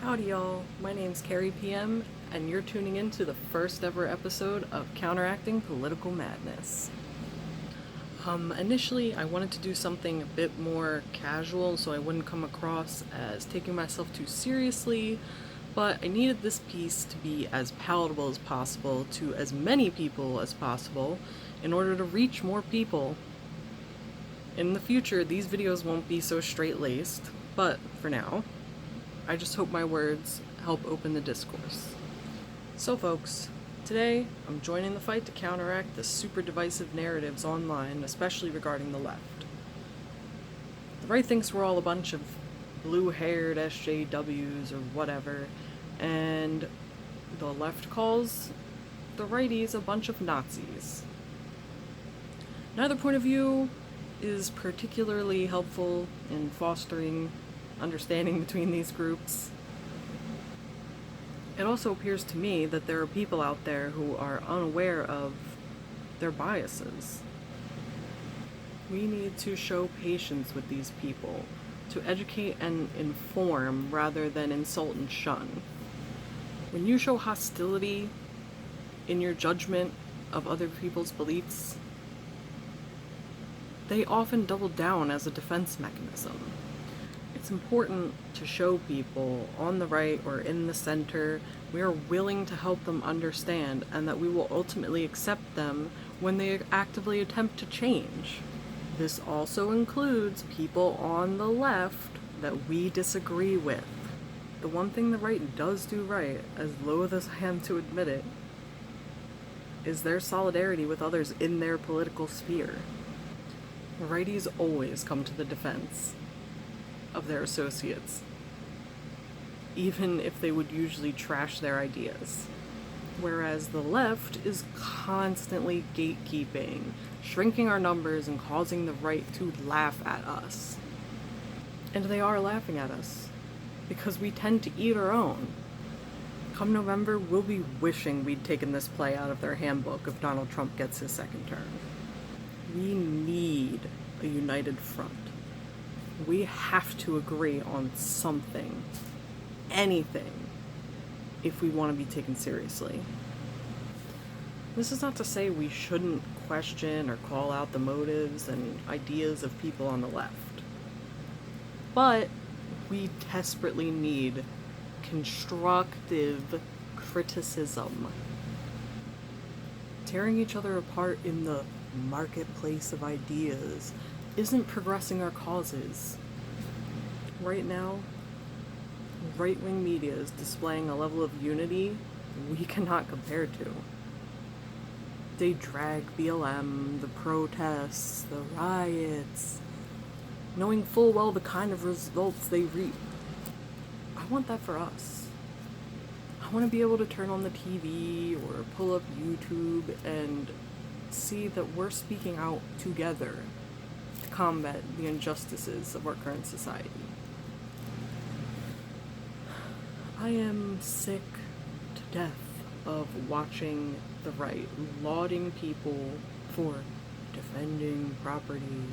Howdy y'all, my name's Carrie PM, and you're tuning in to the first ever episode of Counteracting Political Madness. Initially I wanted to do something a bit more casual so I wouldn't come across as taking myself too seriously, but I needed this piece to be as palatable as possible to as many people as possible in order to reach more people. In the future, these videos won't be so straight-laced, but for now, I just hope my words help open the discourse. So folks, today I'm joining the fight to counteract the super divisive narratives online, especially regarding the left. The right thinks we're all a bunch of blue-haired SJWs or whatever, and the left calls the righties a bunch of Nazis. Neither point of view is particularly helpful in fostering understanding between these groups. It also appears to me that there are people out there who are unaware of their biases. We need to show patience with these people, to educate and inform rather than insult and shun. When you show hostility in your judgment of other people's beliefs, they often double down as a defense mechanism. It's important to show people on the right or in the center we are willing to help them understand and that we will ultimately accept them when they actively attempt to change. This also includes people on the left that we disagree with. The one thing the right does do right, as loath as I am to admit it, is their solidarity with others in their political sphere. The righties always come to the defense of their associates, even if they would usually trash their ideas. Whereas the left is constantly gatekeeping, shrinking our numbers and causing the right to laugh at us. And they are laughing at us, because we tend to eat our own. Come November, we'll be wishing we'd taken this play out of their handbook if Donald Trump gets his second term. We need a united front. We have to agree on something, anything, if we want to be taken seriously. This is not to say we shouldn't question or call out the motives and ideas of people on the left. But we desperately need constructive criticism. Tearing each other apart in the marketplace of ideas isn't progressing our causes. Right now, right-wing media is displaying a level of unity we cannot compare to. They drag BLM, the protests, the riots, knowing full well the kind of results they reap. I want that for us. I want to be able to turn on the TV or pull up YouTube and see that we're speaking out together to combat the injustices of our current society. I am sick to death of watching the right lauding people for defending property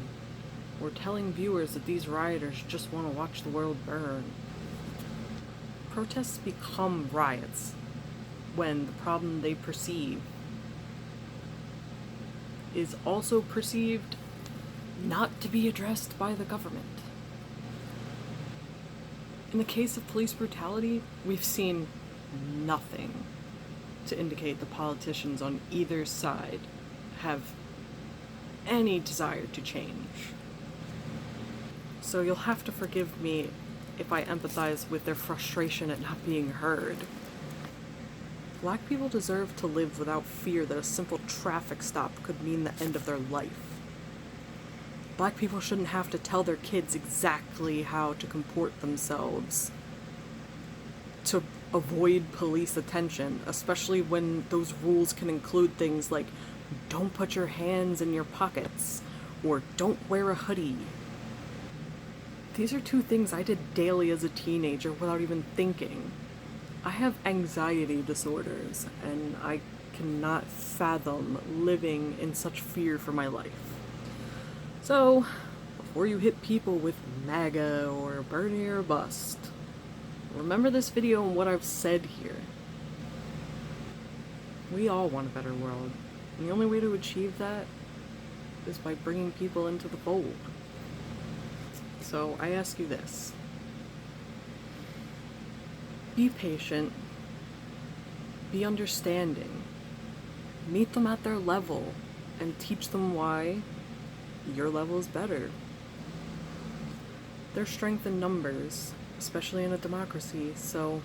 or telling viewers that these rioters just want to watch the world burn. Protests become riots when the problem they perceive is also perceived not to be addressed by the government. In the case of police brutality, we've seen nothing to indicate the politicians on either side have any desire to change. So you'll have to forgive me if I empathize with their frustration at not being heard. Black people deserve to live without fear that a simple traffic stop could mean the end of their life. Black people shouldn't have to tell their kids exactly how to comport themselves to avoid police attention, especially when those rules can include things like don't put your hands in your pockets or don't wear a hoodie. These are two things I did daily as a teenager without even thinking. I have anxiety disorders, and I cannot fathom living in such fear for my life. So, before you hit people with MAGA or burn your bust, Remember this video and what I've said here. We all want a better world, and the only way to achieve that is by bringing people into the fold. So I ask you this. Be patient. Be understanding. Meet them at their level and teach them why your level is better. There's strength in numbers, especially in a democracy, so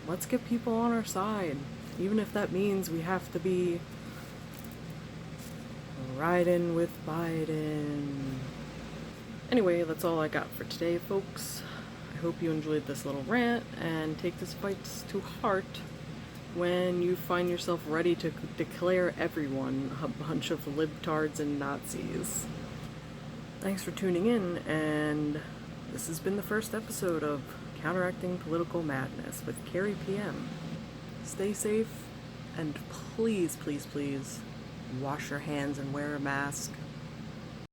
let's get people on our side, even if that means we have to be riding with Biden. Anyway, that's all I got for today, folks. I hope you enjoyed this little rant and take this advice to heart when you find yourself ready to declare everyone a bunch of libtards and Nazis. Thanks for tuning in, and this has been the first episode of Counteracting Political Madness with Carrie PM. Stay safe, and please, please, please, wash your hands and wear a mask.